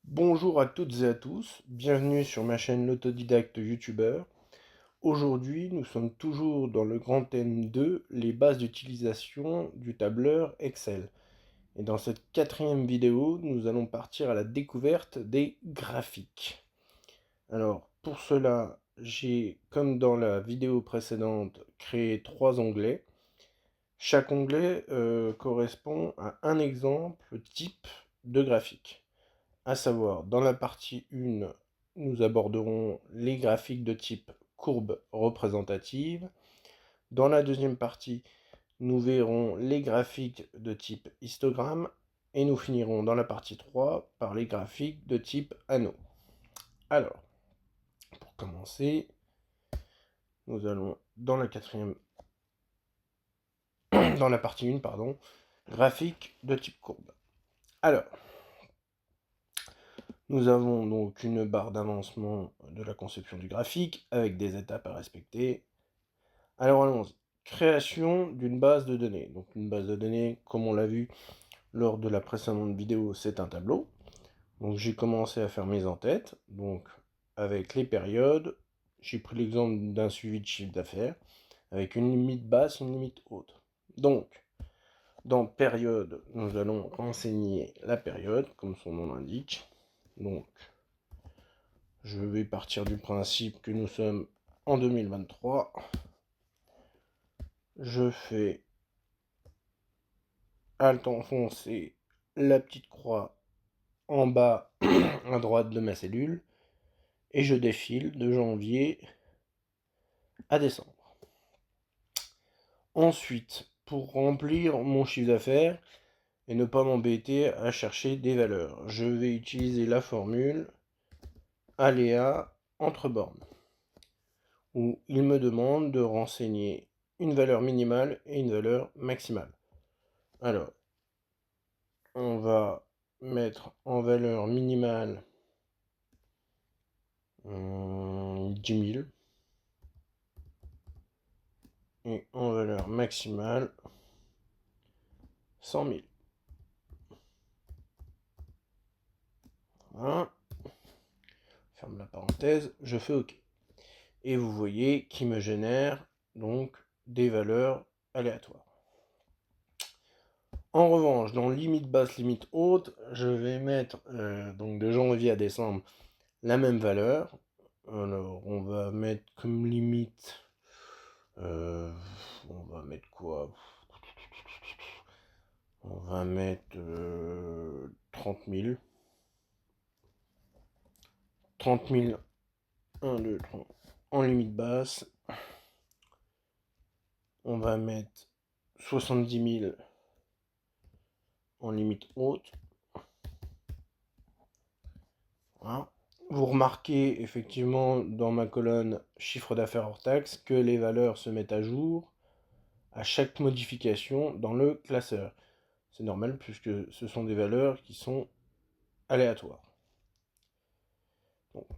Bonjour à toutes et à tous, bienvenue sur ma chaîne L'autodidacte youtubeur. Aujourd'hui, nous sommes toujours dans le grand thème 2, les bases d'utilisation du tableur Excel. Et dans cette quatrième vidéo, nous allons partir à la découverte des graphiques. Alors, pour cela, j'ai, comme dans la vidéo précédente, créé 3 onglets. Chaque onglet correspond à un exemple type de graphique. À savoir, dans la partie 1, nous aborderons les graphiques de type courbe représentative. Dans la deuxième partie, nous verrons les graphiques de type histogramme. Et nous finirons dans la partie 3 par les graphiques de type anneau. Alors, pour commencer, nous allons dans la dans la partie 1, pardon, graphique de type courbe. Alors, nous avons donc une barre d'avancement de la conception du graphique avec des étapes à respecter. Alors allons-y. Création d'une base de données. Donc une base de données, comme on l'a vu lors de la précédente vidéo, c'est un tableau. Donc j'ai commencé à faire mes en-têtes. Donc avec les périodes, j'ai pris l'exemple d'un suivi de chiffre d'affaires avec une limite basse, une limite haute. Donc dans période, nous allons renseigner la période, comme son nom l'indique. Donc je vais partir du principe que nous sommes en 2023. Je fais Alt enfoncé, la petite croix en bas à droite de ma cellule, et je défile de janvier à décembre. Ensuite, pour remplir mon chiffre d'affaires et ne pas m'embêter à chercher des valeurs, je vais utiliser la formule aléa entre bornes, où il me demande de renseigner une valeur minimale et une valeur maximale. Alors, on va mettre en valeur minimale 10 000 et en valeur maximale 100 000. Voilà. Ferme la parenthèse, je fais OK. Et vous voyez qu'il me génère donc des valeurs aléatoires. En revanche, dans limite basse, limite haute, je vais mettre donc de janvier à décembre la même valeur. Alors, on va mettre comme limite, on va mettre quoi? On va mettre 30 000. 30 000, 1, 2, 3, en limite basse. On va mettre 70 000 en limite haute. Voilà. Vous remarquez effectivement dans ma colonne chiffre d'affaires hors taxe que les valeurs se mettent à jour à chaque modification dans le classeur. C'est normal puisque ce sont des valeurs qui sont aléatoires. Donc,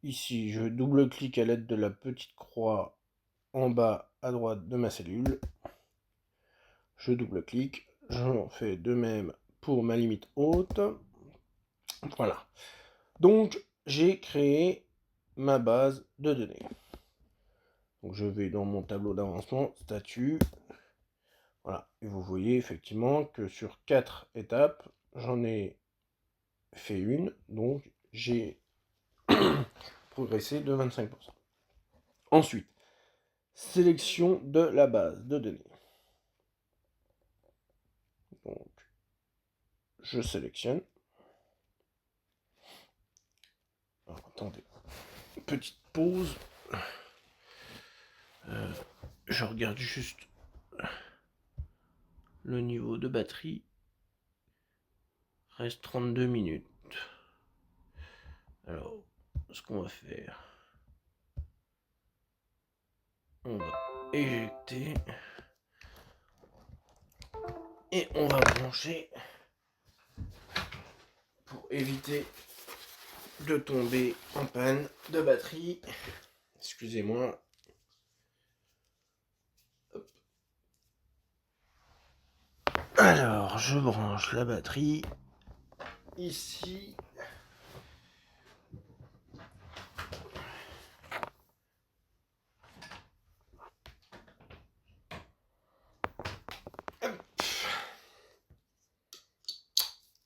ici, je double-clique à l'aide de la petite croix en bas à droite de ma cellule. Je double-clique. J'en fais de même pour ma limite haute. Voilà. Donc, j'ai créé ma base de données. Donc, je vais dans mon tableau d'avancement, statut. Voilà. Et vous voyez effectivement que sur 4 étapes, j'en ai fait une. Donc, j'ai progressé de 25%. Ensuite, sélection de la base de données. Donc, je sélectionne. Alors, attendez. Petite pause. Je regarde juste le niveau de batterie. Reste 32 minutes. Alors, ce qu'on va faire, on va éjecter et on va brancher pour éviter de tomber en panne de batterie. Excusez-moi. Alors, je branche la batterie ici.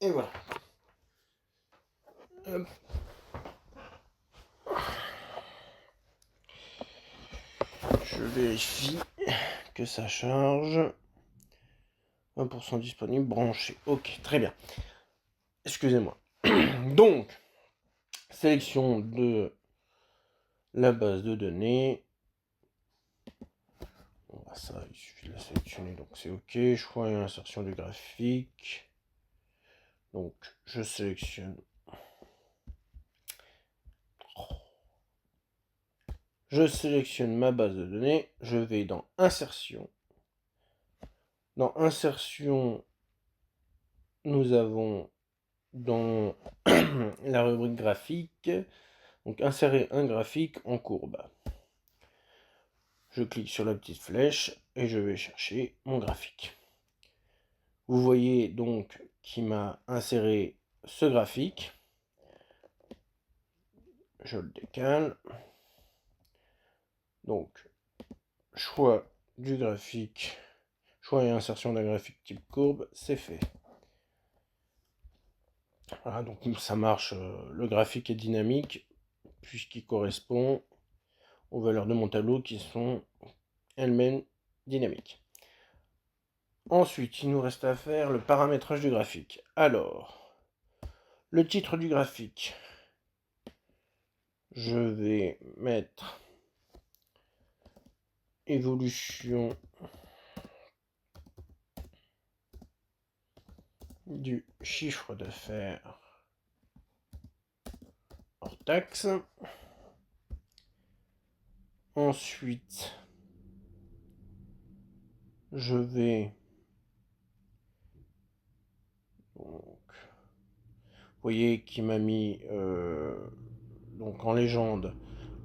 Et voilà. Hop. Je vérifie que ça charge. 1% disponible, branché. Ok, très bien. Excusez-moi. Donc, sélection de la base de données. Ça, il suffit de la sélectionner, donc c'est ok. Choix et insertion du graphique. Donc, je sélectionne. Je sélectionne ma base de données. Je vais dans insertion. Dans insertion, nous avons dans la rubrique graphique, donc insérer un graphique en courbe. Je clique sur la petite flèche et je vais chercher mon graphique. Vous voyez donc qu'il m'a inséré ce graphique. Je le décale. Donc, choix du graphique, choix et insertion d'un graphique type courbe, c'est fait. Voilà, donc ça marche, le graphique est dynamique puisqu'il correspond aux valeurs de mon tableau qui sont elles-mêmes dynamiques. Ensuite, il nous reste à faire le paramétrage du graphique. Alors, le titre du graphique, je vais mettre évolution du chiffre d'affaires hors taxe. Ensuite, je vais donc, vous voyez qu'il m'a mis donc en légende,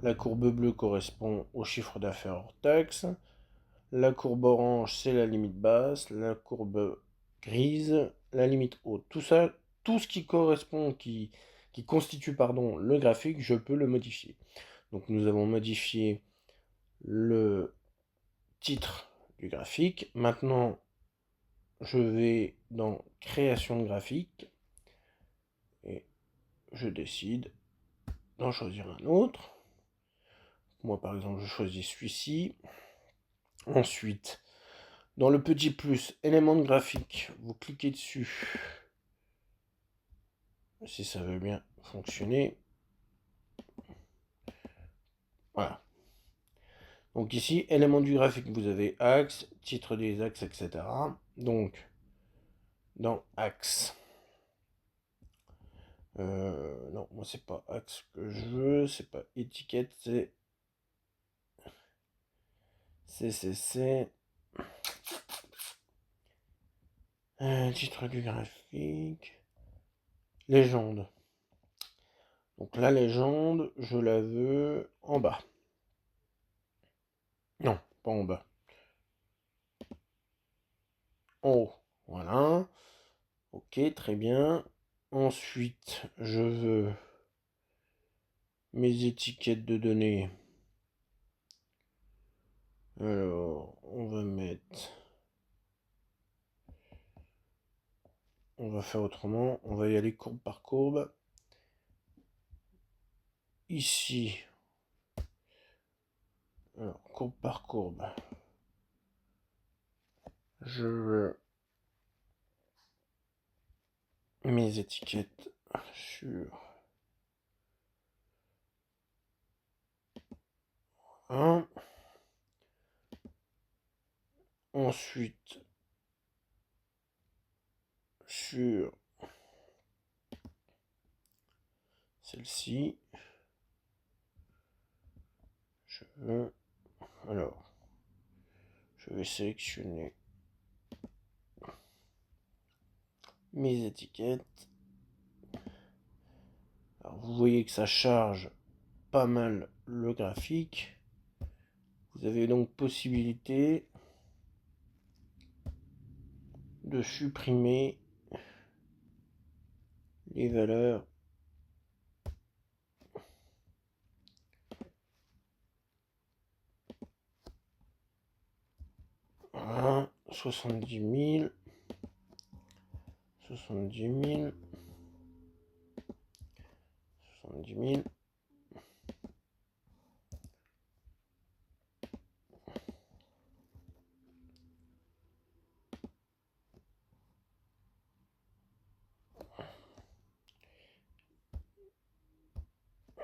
la courbe bleue correspond au chiffre d'affaires hors taxe, la courbe orange c'est la limite basse, la courbe grise, la limite haute. Tout ça, tout ce qui correspond, qui constitue le graphique, je peux le modifier. Donc nous avons modifié le titre du graphique. Maintenant, je vais dans création de graphique et je décide d'en choisir un autre. Moi, par exemple, je choisis celui-ci. Ensuite, dans le petit plus, élément de graphique, vous cliquez dessus. Si ça veut bien fonctionner. Voilà. Donc ici, élément du graphique, vous avez axe, titre des axes, etc. Donc, dans axe. Non, moi c'est pas axe que je veux, c'est pas étiquette, c'est CCC. Titre du graphique. Légende. Donc la légende, je la veux en bas. Non, pas en bas. En haut. Voilà. Ok, très bien. Ensuite, je veux mes étiquettes de données. Alors, on va mettre... On va faire autrement. On va y aller courbe par courbe. Ici. Alors, courbe par courbe. Je veux mes étiquettes sur 1. Ensuite, sur celle-ci, je veux... Alors, je vais sélectionner mes étiquettes. Alors, vous voyez que ça charge pas mal le graphique. Vous avez donc possibilité de supprimer les valeurs voilà, 70 000, 70 000. 70 000.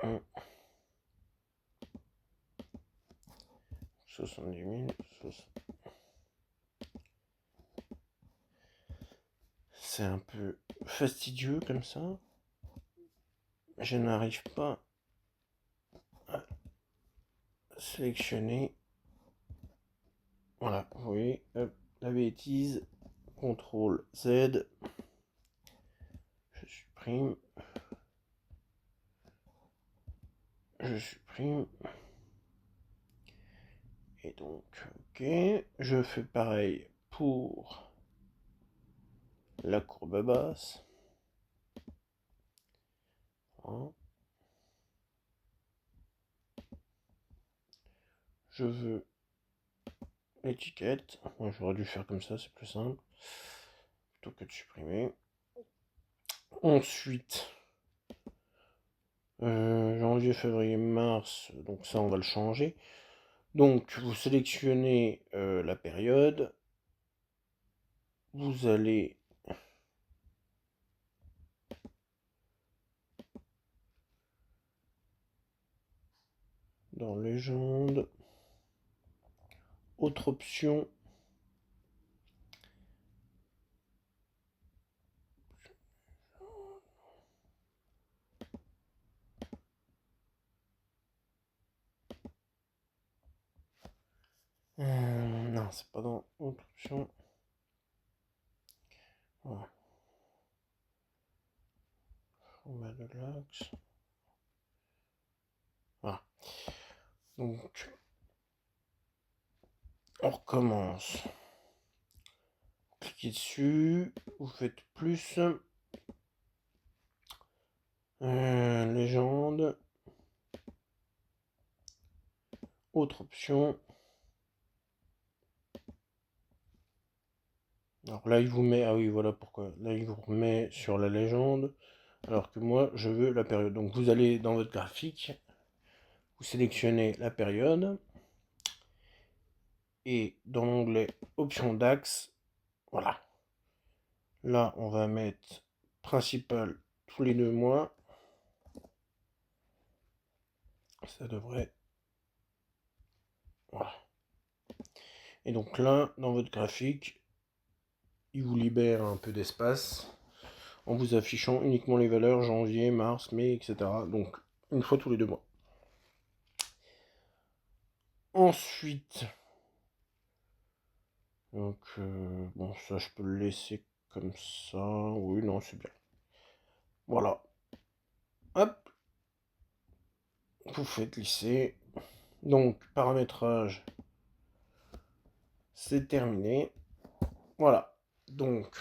Hum. 70 000. C'est un peu fastidieux comme ça. Je n'arrive pas à sélectionner. Voilà, vous voyez, hop, la bêtise. CTRL Z. Je supprime. Je supprime. Et donc, ok. Je fais pareil pour la courbe basse. Voilà. Je veux l'étiquette. Moi, j'aurais dû faire comme ça, c'est plus simple. Plutôt que de supprimer. Ensuite, janvier, février, mars. Donc ça, on va le changer. Donc, vous sélectionnez la période. Vous allez dans légende. Autre option. Non, c'est pas dans autre option. Voilà. On met le l'axe. Voilà. Donc, on recommence. Cliquez dessus. Vous faites plus. Légende. Autre option. Alors là, il vous met... Ah oui, voilà pourquoi. Là, il vous remet sur la légende. Alors que moi, je veux la période. Donc, vous allez dans votre graphique. Vous sélectionnez la période. Et dans l'onglet Options d'axe, voilà. Là, on va mettre principal tous les 2 mois. Ça devrait... Voilà. Et donc là, dans votre graphique, il vous libère un peu d'espace en vous affichant uniquement les valeurs janvier, mars, mai, etc. Donc, une fois tous les 2 mois. Ensuite, donc, bon, ça, je peux le laisser comme ça. Oui, non, c'est bien. Voilà. Hop. Vous faites lisser. Donc, paramétrage, c'est terminé. Voilà. Donc,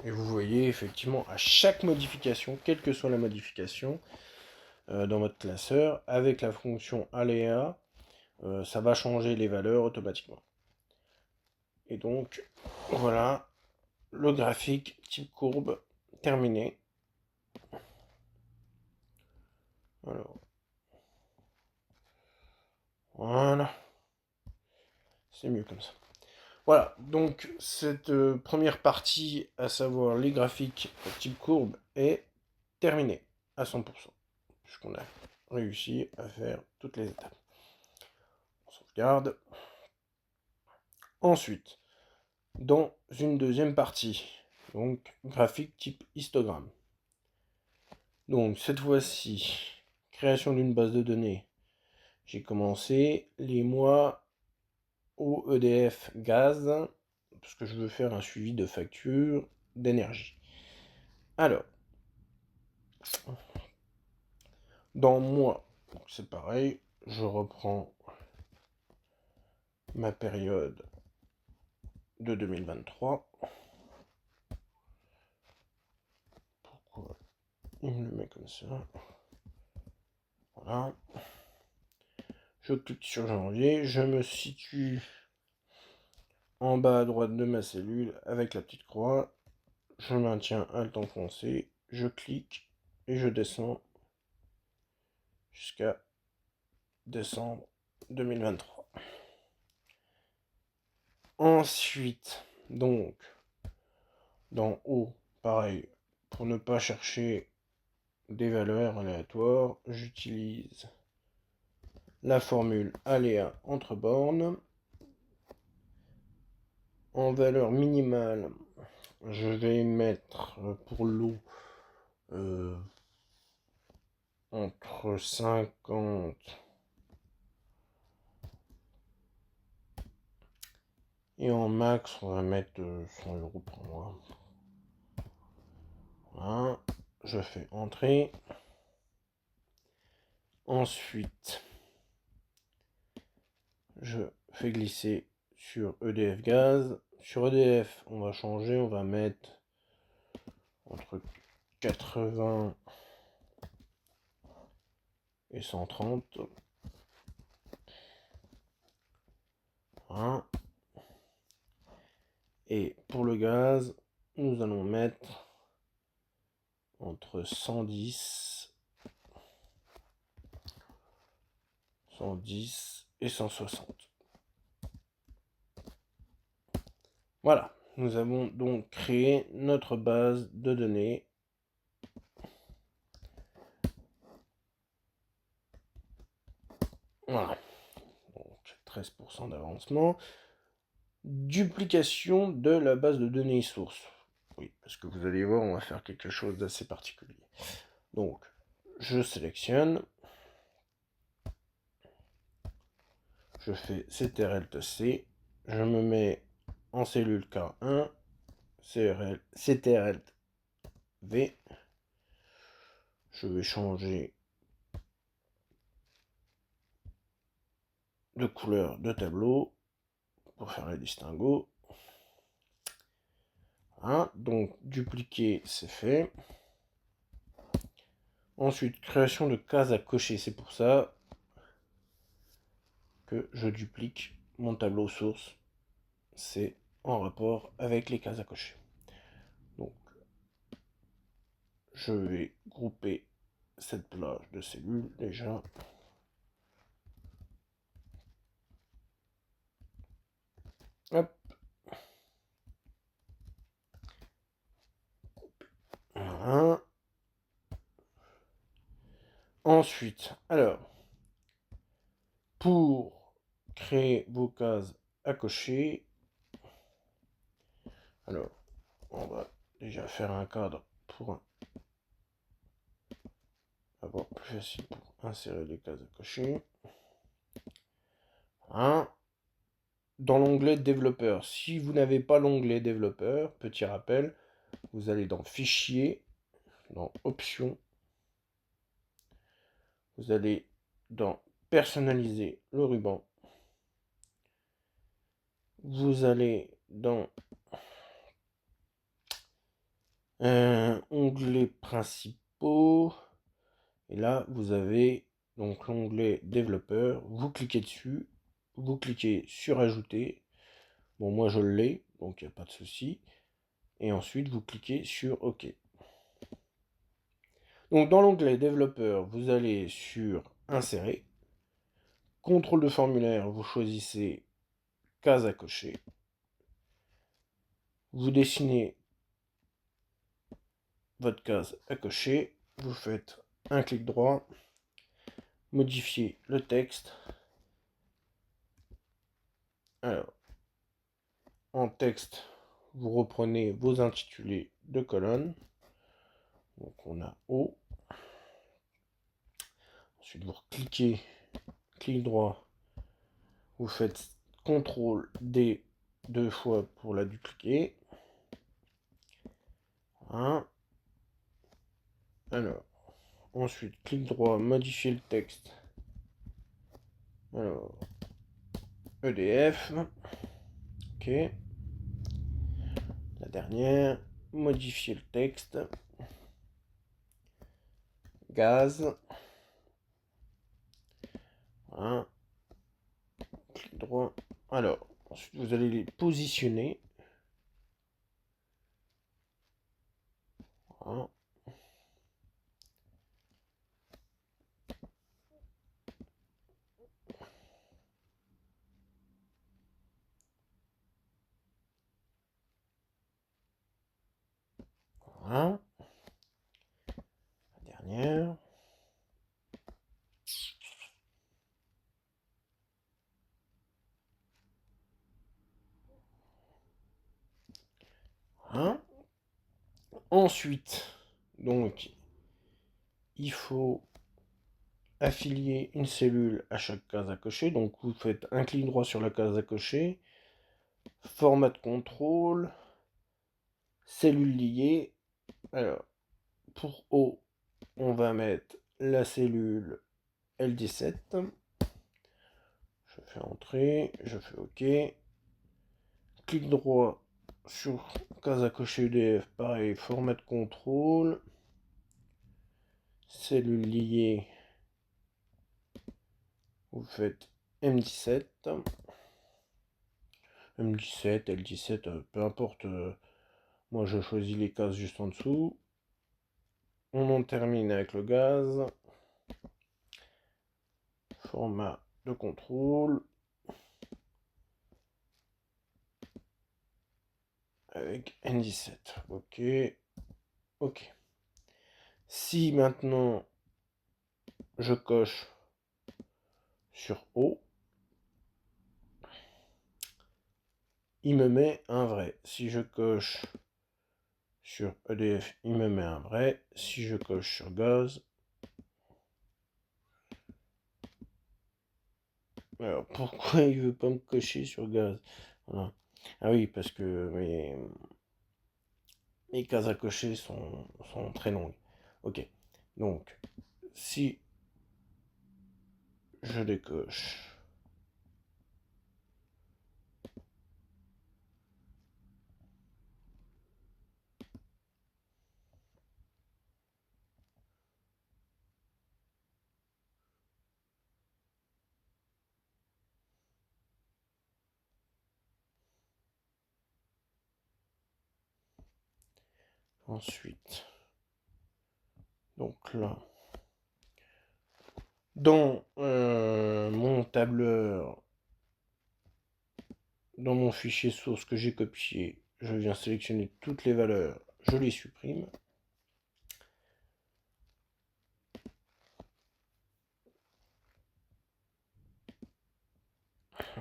et vous voyez effectivement à chaque modification, quelle que soit la modification, dans votre classeur, avec la fonction aléa, ça va changer les valeurs automatiquement. Et donc, voilà, le graphique type courbe terminé. Alors, voilà, c'est mieux comme ça. Voilà, donc cette première partie, à savoir les graphiques type courbe, est terminée à 100%, puisqu'on a réussi à faire toutes les étapes. On sauvegarde. Ensuite, dans une deuxième partie, donc graphique type histogramme. Donc cette fois-ci, création d'une base de données. J'ai commencé les mois au EDF gaz, parce que je veux faire un suivi de facture d'énergie. Alors, dans mois, c'est pareil, je reprends ma période de 2023. Pourquoi il me le met comme ça? Voilà. Je clique sur janvier, je me situe en bas à droite de ma cellule avec la petite croix. je maintiens Alt enfoncé, je clique et je descends jusqu'à décembre 2023. Ensuite, donc, d'en haut, pareil, pour ne pas chercher des valeurs aléatoires, j'utilise la formule aléa entre bornes. En valeur minimale, je vais mettre pour l'eau entre 50 et en max, on va mettre 100 € pour moi. Voilà, je fais entrer. Ensuite, je fais glisser sur EDF Gaz. Sur EDF, on va changer, on va mettre entre 80 et 130. Voilà. Et pour le gaz, nous allons mettre entre 110 et 160. Voilà, nous avons donc créé notre base de données. Voilà, donc 13% d'avancement. Duplication de la base de données source. Oui, parce que vous allez voir, on va faire quelque chose d'assez particulier. Donc, je sélectionne. Je fais CTRL-C. Je me mets en cellule K1. CTRL-V. Je vais changer de couleur de tableau pour faire les distinguos. Voilà, donc dupliquer, c'est fait. Ensuite, création de cases à cocher. C'est pour ça que je duplique mon tableau source. C'est en rapport avec les cases à cocher. Donc, je vais grouper cette plage de cellules déjà. Hop. Voilà. Ensuite, alors, pour créer vos cases à cocher, alors, on va déjà faire un cadre pour avoir plus facile pour insérer les cases à cocher. Voilà. Dans l'onglet développeur, si vous n'avez pas l'onglet développeur, petit rappel, vous allez dans Fichier, dans Options, vous allez dans Personnaliser le ruban, vous allez dans Onglets principaux, et là vous avez donc l'onglet développeur, vous cliquez dessus, vous cliquez sur Ajouter, bon moi je l'ai, donc il n'y a pas de souci, et ensuite vous cliquez sur OK. Donc dans l'onglet développeur, vous allez sur Insérer, contrôle de formulaire, vous choisissez case à cocher, vous dessinez votre case à cocher, vous faites un clic droit, modifier le texte. Alors, en texte, vous reprenez vos intitulés de colonne. Donc on a O. Ensuite, vous cliquez, clic droit, vous faites CTRL D 2 fois pour la dupliquer. Voilà. Alors, ensuite, clic droit, modifier le texte. Alors, EDF. OK. La dernière, modifier le texte. Gaz. Voilà. Clic droit. Alors, ensuite, vous allez les positionner. Voilà. Voilà. La dernière. Voilà. Ensuite, donc, il faut affilier une cellule à chaque case à cocher. Donc, vous faites un clic droit sur la case à cocher, format de contrôle, cellule liée. Alors, pour O, on va mettre la cellule L17. Je fais entrer, je fais OK. Clic droit sur case à cocher EDF, pareil, format de contrôle, cellule liée, vous faites M17, M17, L17, peu importe, moi je choisis les cases juste en dessous. On en termine avec le gaz, format de contrôle, avec N17, OK, OK. Si maintenant je coche sur O, il me met un vrai. Si je coche sur EDF, il me met un vrai. Si je coche sur gaz, alors pourquoi il veut pas me cocher sur gaz? Voilà. Ah oui, parce que mes cases à cocher sont très longues. Ok, donc si je décoche, ensuite, donc là, dans mon tableur, dans mon fichier source que j'ai copié, je viens sélectionner toutes les valeurs, je les supprime.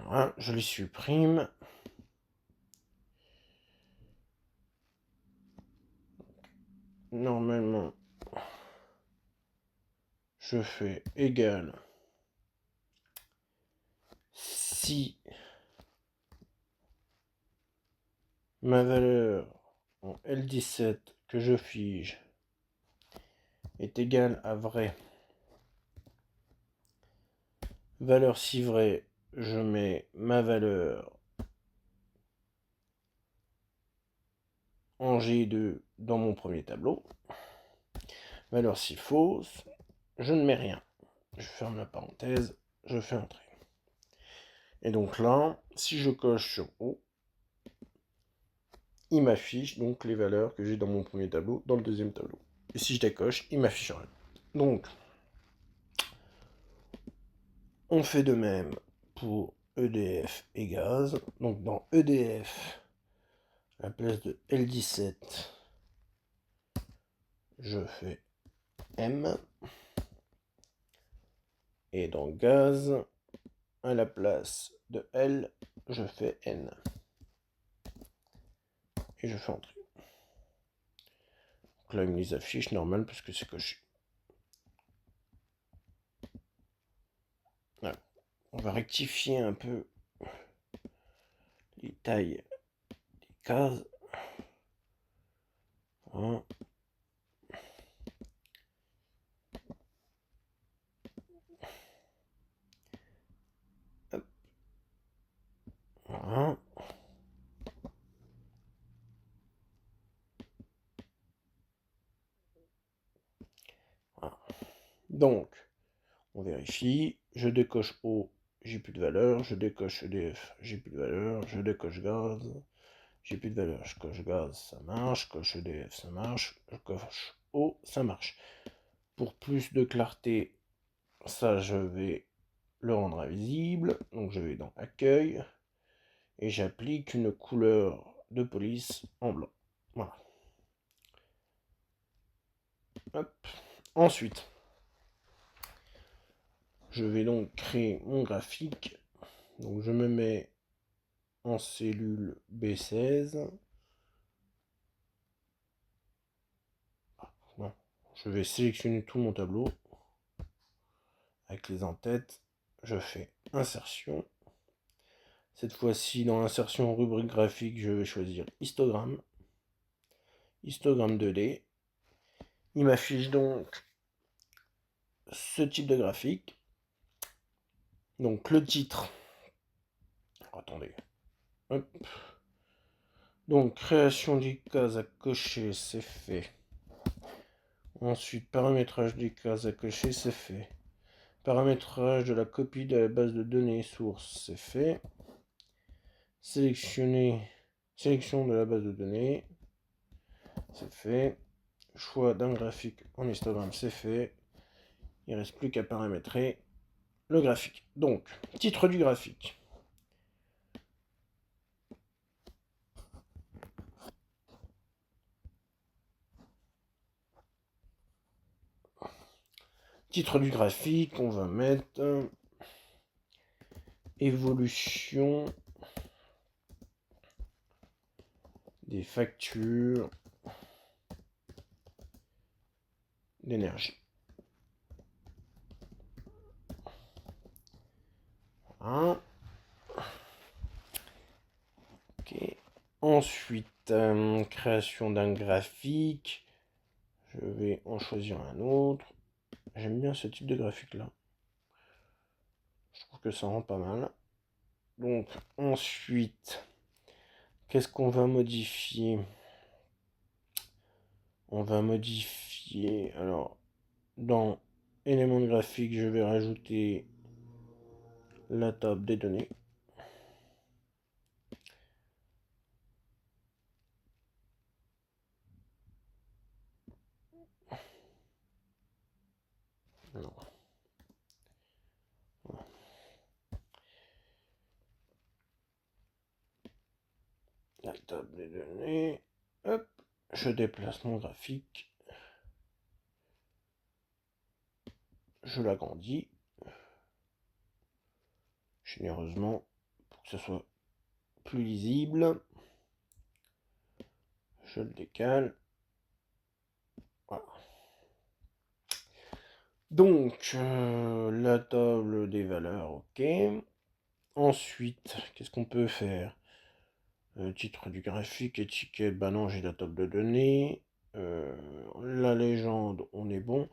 Voilà, je les supprime. Normalement, je fais égal si ma valeur en L17 que je fige est égale à vrai. Valeur si vrai, je mets ma valeur en G2 dans mon premier tableau. Valeur si fausse, je ne mets rien. Je ferme la parenthèse, je fais entrer. Et donc là, si je coche sur O, il m'affiche donc les valeurs que j'ai dans mon premier tableau, dans le deuxième tableau. Et si je décoche, il m'affiche rien. Donc, on fait de même pour EDF et gaz. Donc dans EDF, à la place de L17, je fais M. Et dans gaz, à la place de L, je fais N. Et je fais entrer. Donc là, il me les affiche normal parce que c'est coché. Voilà. On va rectifier un peu les tailles des cases. Voilà. Hop. Voilà. Voilà. Donc, on vérifie. Je décoche O, j'ai plus de valeur. Je décoche EDF, j'ai plus de valeur. Je décoche gaz, J'ai plus de valeur. Je coche gaz, ça marche. Je coche EDF, ça marche. Je coche eau, ça marche. Pour plus de clarté, ça, je vais le rendre invisible. Donc, je vais dans Accueil. Et j'applique une couleur de police en blanc. Voilà. Hop. Ensuite, je vais donc créer mon graphique. Donc, je me mets en cellule B16. Non, je vais sélectionner tout mon tableau avec les en-têtes. Je fais insertion. Cette fois-ci, dans l'insertion rubrique graphique, je vais choisir histogramme. Histogramme 2D. Il m'affiche donc ce type de graphique. Donc le titre. Attendez. Hop. Donc création des cases à cocher, c'est fait. Ensuite, paramétrage des cases à cocher, c'est fait. Paramétrage de la copie de la base de données source, c'est fait. Sélection de la base de données, c'est fait. Choix d'un graphique en histogramme, c'est fait. Il ne reste plus qu'à paramétrer le graphique. Donc, titre du graphique. Titre du graphique, on va mettre évolution des factures d'énergie. Voilà. Ok. Ensuite, création d'un graphique. Je vais en choisir un autre. J'aime bien ce type de graphique là. Je trouve que ça rend pas mal. Donc ensuite, qu'est-ce qu'on va modifier? On va modifier, alors, dans éléments de graphique, je vais rajouter la table des données. Non. La table des données. Hop, je déplace mon graphique. Je l'agrandis généreusement pour que ce soit plus lisible. Je le décale. Voilà. Donc, la table des valeurs, ok. Ensuite, qu'est-ce qu'on peut faire? Titre du graphique, étiquette, bah non, j'ai la table de données. La légende, on est bon.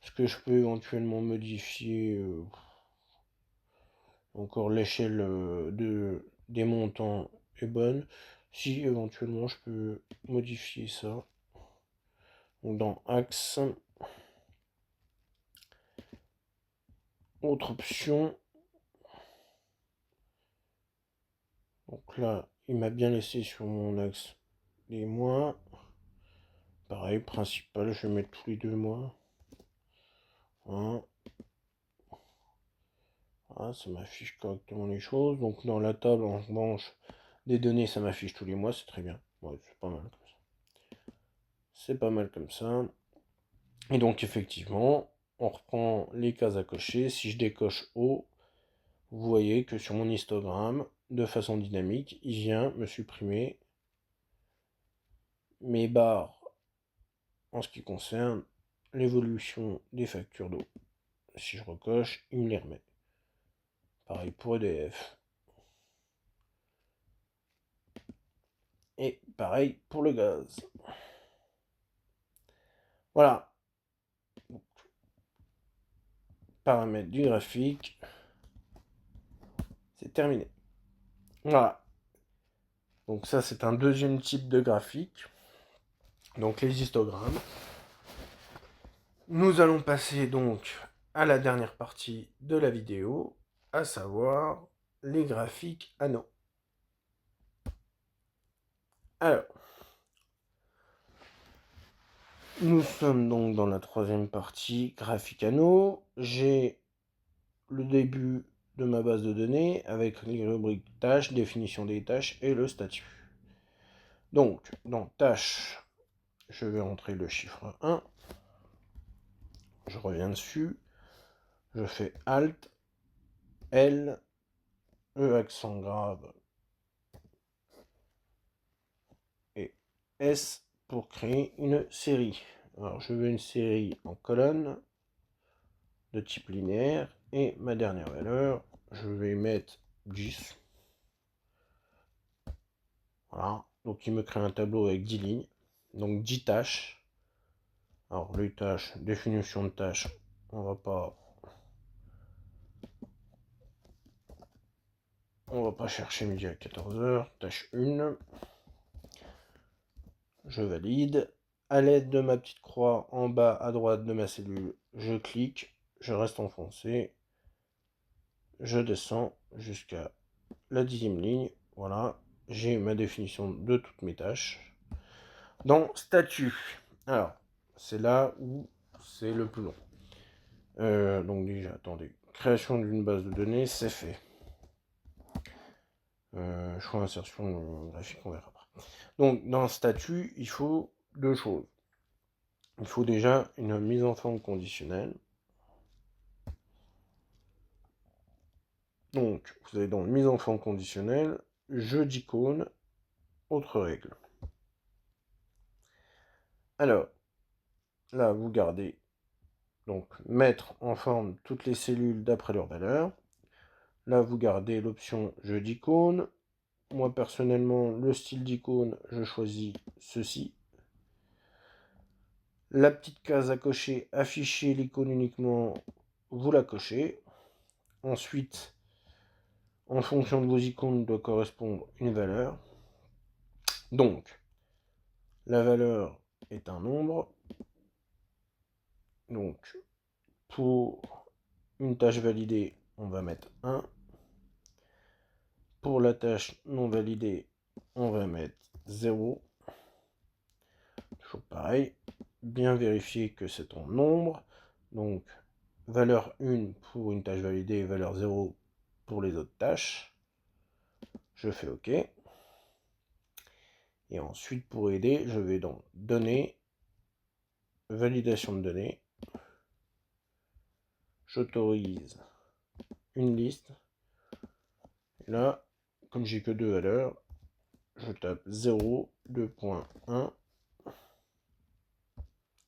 Ce que je peux éventuellement modifier, encore l'échelle des montants est bonne. Si éventuellement je peux modifier ça. Donc dans axe, autre option. Donc là, il m'a bien laissé sur mon axe les mois. Pareil, principal, je vais mettre tous les 2 mois. Voilà. Voilà, ça m'affiche correctement les choses. Donc dans la table en revanche des données, ça m'affiche tous les mois, c'est très bien. Ouais, c'est pas mal comme ça. C'est pas mal comme ça. Et donc effectivement, on reprend les cases à cocher. Si je décoche haut, vous voyez que sur mon histogramme, de façon dynamique, il vient me supprimer mes barres en ce qui concerne l'évolution des factures d'eau. Si je recoche, il me les remet. Pareil pour EDF. Et pareil pour le gaz. Voilà. Paramètres du graphique. C'est terminé. Voilà. Donc ça, c'est un deuxième type de graphique. Donc les histogrammes. Nous allons passer donc à la dernière partie de la vidéo, à savoir les graphiques anneaux. Alors, nous sommes donc dans la troisième partie, Graphicano. J'ai le début de ma base de données avec les rubriques tâches, définition des tâches et le statut. Donc, dans tâches, je vais entrer le chiffre 1. Je reviens dessus. Je fais Alt, L, E accent grave et S pour créer une série. Alors, je veux une série en colonne de type linéaire et ma dernière valeur, je vais mettre 10. Voilà, donc il me crée un tableau avec 10 lignes, donc 10 tâches. Alors les tâches, définition de tâches, on va pas chercher midi à 14h. Tâche 1, je valide. À l'aide de ma petite croix en bas à droite de ma cellule, je clique, je reste enfoncé, je descends jusqu'à la 10e ligne. Voilà, j'ai ma définition de toutes mes tâches. Dans statut, alors c'est là où c'est le plus long. Donc déjà, attendez, création d'une base de données, c'est fait. Choix insertion graphique, on verra après. Donc dans statut, il faut deux choses. Il faut déjà une mise en forme conditionnelle. Donc vous avez dans mise en forme conditionnelle, jeu d'icônes, autre règle. Alors là, vous gardez donc mettre en forme toutes les cellules d'après leur valeur. Là, vous gardez l'option jeu d'icônes. Moi, personnellement, le style d'icône, je choisis ceci. La petite case à cocher, afficher l'icône uniquement, vous la cochez. Ensuite, en fonction de vos icônes, doit correspondre une valeur. Donc, la valeur est un nombre. Donc, pour une tâche validée, on va mettre 1. Pour la tâche non validée, on va mettre 0. Toujours pareil, bien vérifier que c'est en nombre. Donc, valeur 1 pour une tâche validée et valeur 0 pour les autres tâches. Je fais OK. Et ensuite, pour aider, je vais dans Données, Validation de données. J'autorise une liste. Et là, comme j'ai que deux valeurs, je tape 0, 2.1.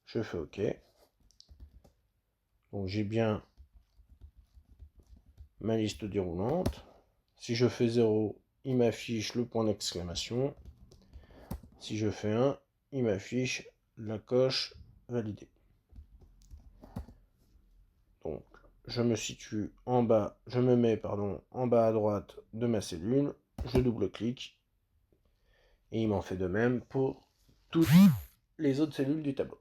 Je fais OK. Donc j'ai bien ma liste déroulante. Si je fais 0, il m'affiche le point d'exclamation. Si je fais 1, il m'affiche la coche validée. Donc, je me situe en bas, je me mets en bas à droite de ma cellule, je double-clique, et il m'en fait de même pour toutes les autres cellules du tableau.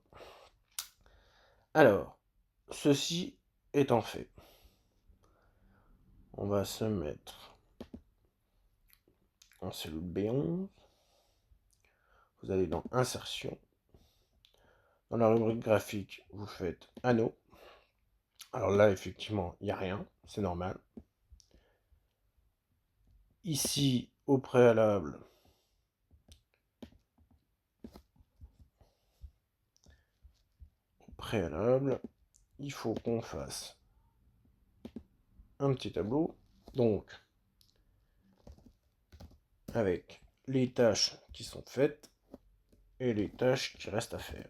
Alors, ceci étant fait, on va se mettre en cellule B11. Vous allez dans Insertion. Dans la rubrique graphique, vous faites Anneau. Alors là, effectivement, il n'y a rien, c'est normal. Ici, au préalable, il faut qu'on fasse un petit tableau. Donc, avec les tâches qui sont faites et les tâches qui restent à faire.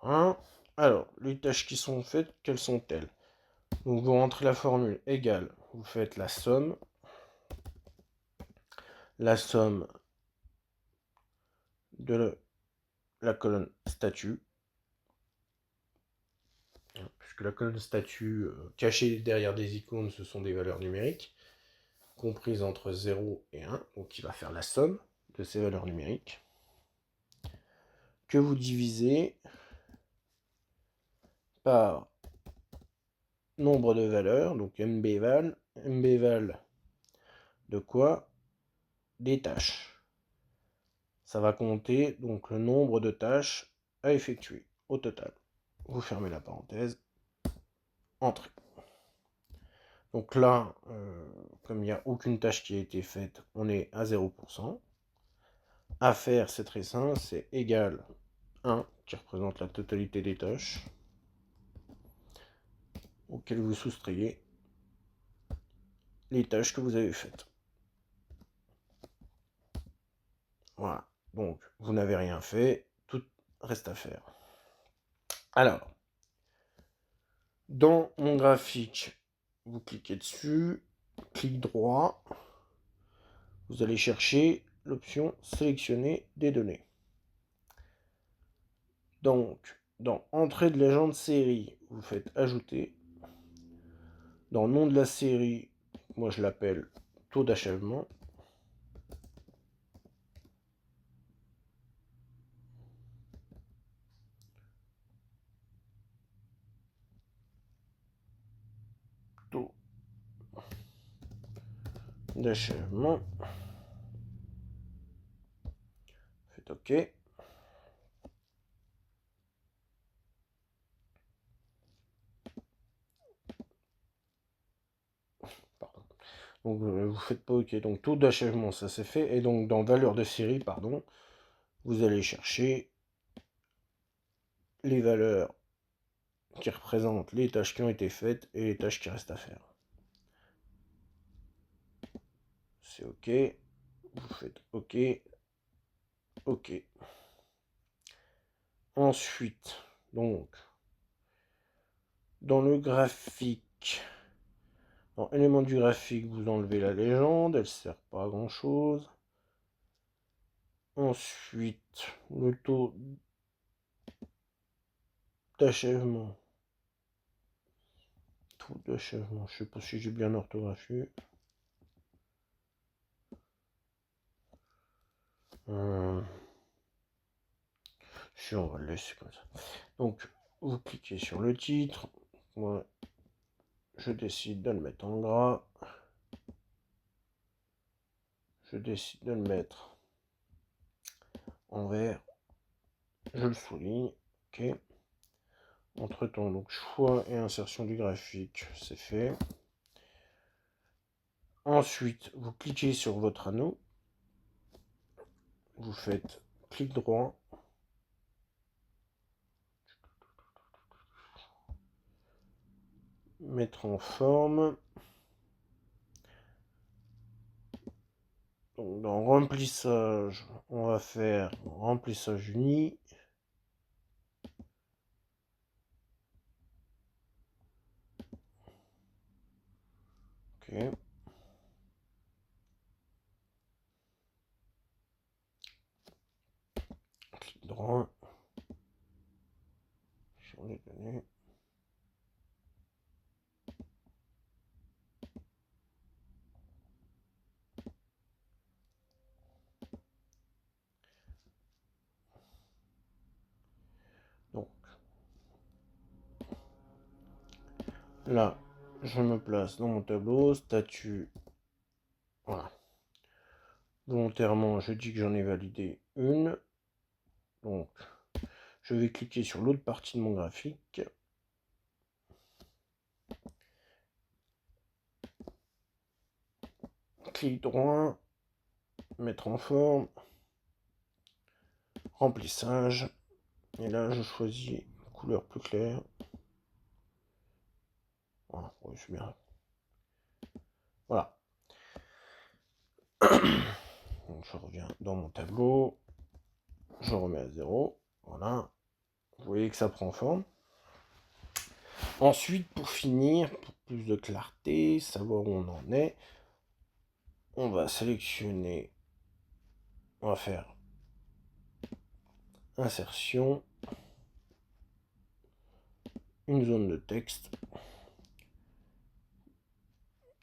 Hein. Alors, les tâches qui sont faites, quelles sont-elles? Donc, vous rentrez la formule égale, vous faites la somme de la colonne statut, puisque la colonne statut cachée derrière des icônes, ce sont des valeurs numériques, comprises entre 0 et 1, donc il va faire la somme de ces valeurs numériques, que vous divisez par nombre de valeurs, donc mbval, mbval de quoi? Des tâches. Ça va compter donc le nombre de tâches à effectuer au total. Vous fermez la parenthèse, entrée. Donc là, comme il n'y a aucune tâche qui a été faite, on est à 0%. À faire, c'est très simple, c'est égal 1, qui représente la totalité des tâches, auxquelles vous soustrayez les tâches que vous avez faites. Voilà, donc vous n'avez rien fait, tout reste à faire. Alors, dans mon graphique, vous cliquez dessus, clic droit, vous allez chercher l'option sélectionner des données. Donc, dans entrée de légende série, vous faites ajouter. Dans nom de la série, moi je l'appelle taux d'achèvement. Taux d'achèvement. Faites OK. Pardon. Donc vous faites pas OK. Donc taux d'achèvement, ça c'est fait. Et donc dans valeur de série, pardon, vous allez chercher les valeurs qui représentent les tâches qui ont été faites et les tâches qui restent à faire. C'est OK. Vous faites OK. OK. Ensuite, donc, dans le graphique, dans élément du graphique, vous enlevez la légende, elle ne sert pas à grand chose. Ensuite, le taux d'achèvement. Taux d'achèvement, je sais pas si j'ai bien orthographié. Si on va le laisser comme ça. Donc, vous cliquez sur le titre. Moi, je décide de le mettre en gras. Je décide de le mettre en vert. Je le souligne. OK. Entre-temps, donc choix et insertion du graphique, c'est fait. Ensuite, vous cliquez sur votre anneau. Vous faites clic droit. Mettre en forme. Donc dans remplissage, on va faire remplissage uni. OK. Clic droit sur les données. Donc là, je me place dans mon tableau, statut. Voilà. Volontairement, je dis que j'en ai validé une. Donc, je vais cliquer sur l'autre partie de mon graphique. Clic droit, mettre en forme, remplissage. Et là, je choisis une couleur plus claire. Voilà, ouais, c'est bien. Voilà. Donc, je reviens dans mon tableau. Je remets à 0. Voilà. Vous voyez que ça prend forme. Ensuite, pour finir, pour plus de clarté, savoir où on en est, on va sélectionner, on va faire insertion, une zone de texte.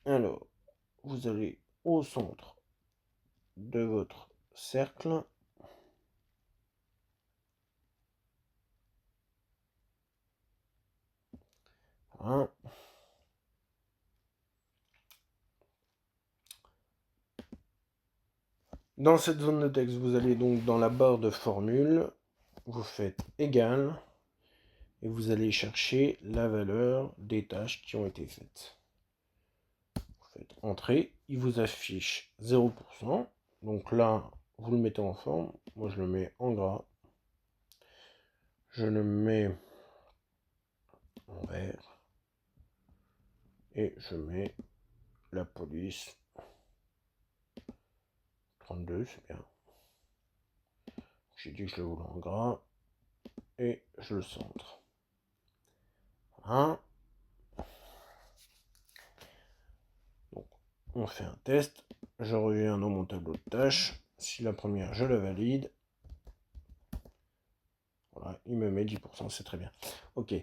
Alors, vous allez au centre de votre cercle. Voilà. Dans cette zone de texte, vous allez donc dans la barre de formule, vous faites égal, et vous allez chercher la valeur des tâches qui ont été faites. Vous faites entrée, il vous affiche 0%. Donc là, vous le mettez en forme. Moi, je le mets en gras. Je le mets en vert. Et je mets la police 32, c'est bien. J'ai dit que je le voulais en gras. Et je le centre. Voilà. Donc, on fait un test. Je reviens dans mon tableau de tâches. Si la première, je la valide. Voilà, il me met 10%, c'est très bien. Ok,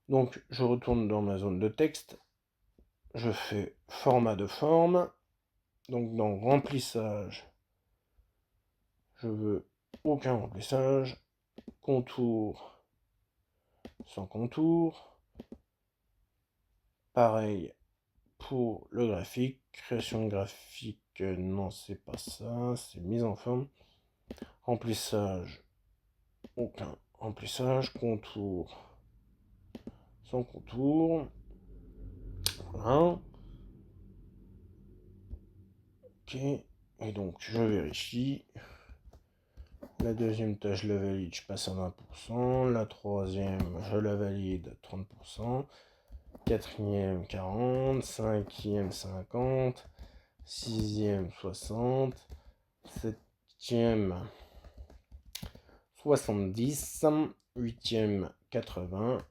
donc je retourne dans ma zone de texte. Je fais format de forme. Donc dans remplissage, je veux aucun remplissage. Contour, sans contour. Pareil pour le graphique. Création de graphique, non, c'est pas ça. C'est mise en forme. Remplissage, aucun remplissage. Contour, sans contour. Voilà. Ok, et donc je vérifie. La deuxième tâche, je la valide, je passe à 20%. La troisième, je la valide, 30%. Quatrième, 40. Cinquième, 50. Sixième, 60. Septième, 70. Huitième, 80.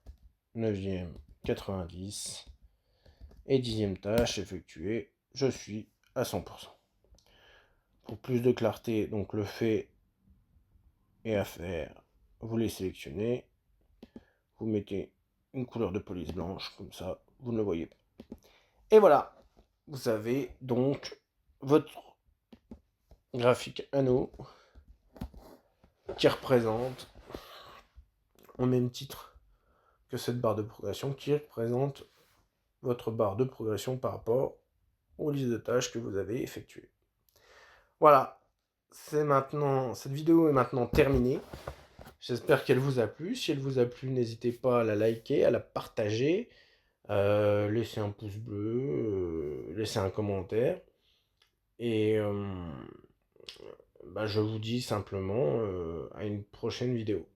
Neuvième, 90. Et dixième tâche effectuée, je suis à 100%. Pour plus de clarté, donc le fait et à faire, vous les sélectionnez, vous mettez une couleur de police blanche, comme ça, vous ne le voyez pas. Et voilà, vous avez donc votre graphique anneau qui représente, au même titre que cette barre de progression, qui représente votre barre de progression par rapport aux listes de tâches que vous avez effectuées. Voilà, cette vidéo est maintenant terminée. J'espère qu'elle vous a plu. Si elle vous a plu, n'hésitez pas à la liker, à la partager, laissez un pouce bleu, laissez un commentaire. Et je vous dis simplement à une prochaine vidéo.